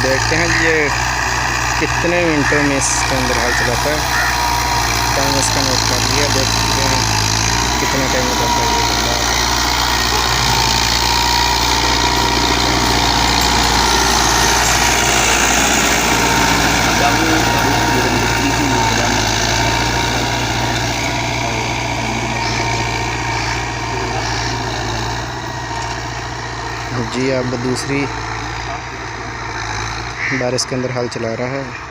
देखते हैं ये कितने मिनटों में इसके अंदर हाल चलाता है। टाइम इसका नोट कर लिया, देखते हैं कितना टाइम लगाता है ये बंदा। जी अब दूसरी बार इसके अंदर हाल चला रहा है।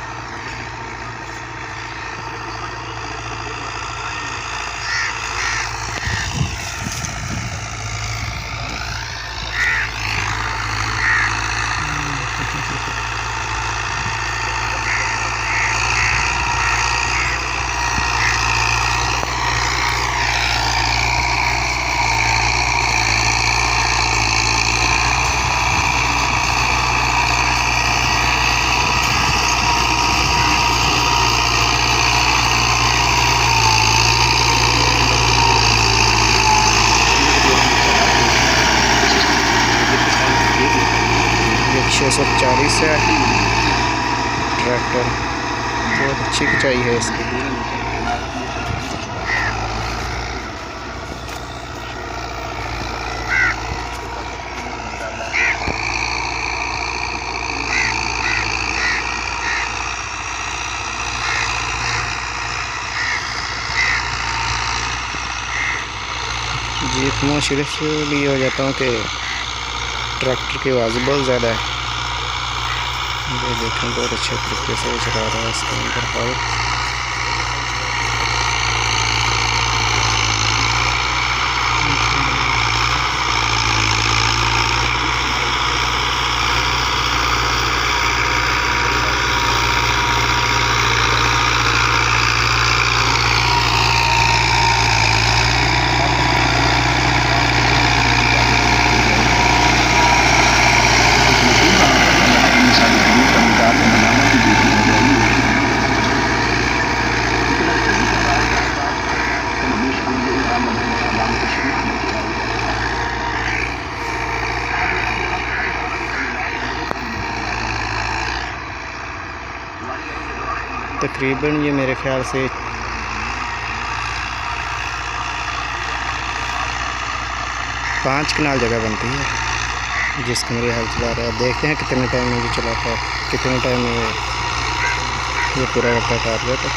ये 640 है ट्रैक्टर, बहुत अच्छी खिंचाई है इसकी। जी इतना सिर्फ लिए हो जाता हूँ कि ट्रैक्टर की आवाज़ बहुत ज़्यादा है। ये देखें बहुत अच्छे तरीके से चला रहा है इसके अंदर हल। तकरीबन ये मेरे ख्याल से 5 कनाल जगह बनती है जिसका मेरे हाल चला रहा है। देखते हैं कितने टाइम में ये चलाता है, कितने टाइम में ये पूरा करता है टारगेट।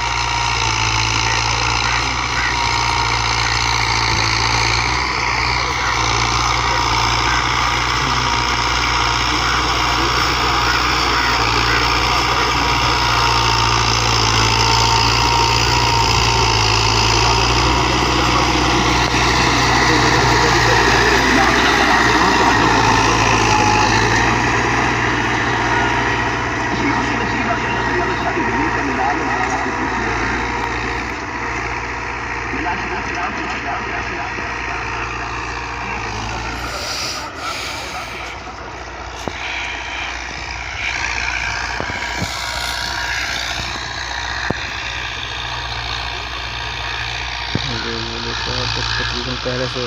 तकरीबन पहले से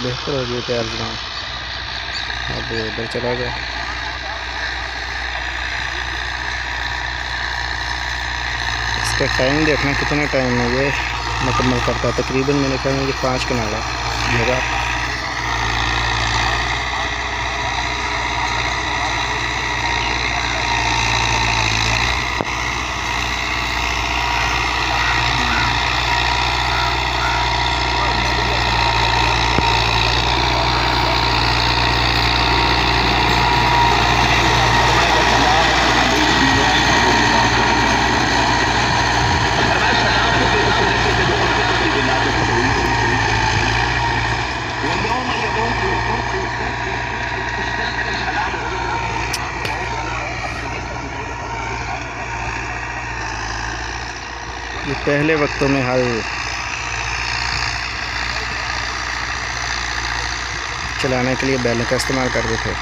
बेहतर हो गया टायर जहाँ अब उधर चला गया। इसका टाइम देखना कितना टाइम में ये मुकम्मल करता है। तकरीबन मैंने कहा मुझे 5 कनाल है जगह। ये पहले वक्तों में हल चलाने के लिए बैलों का इस्तेमाल करते थे।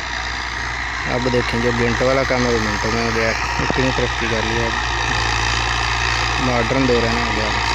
अब देखें जो मिनट वाला काम है वो मिनटों में हो गया। इतनी तरक्की कर लिया, मॉडर्न दौर है ना हो गया।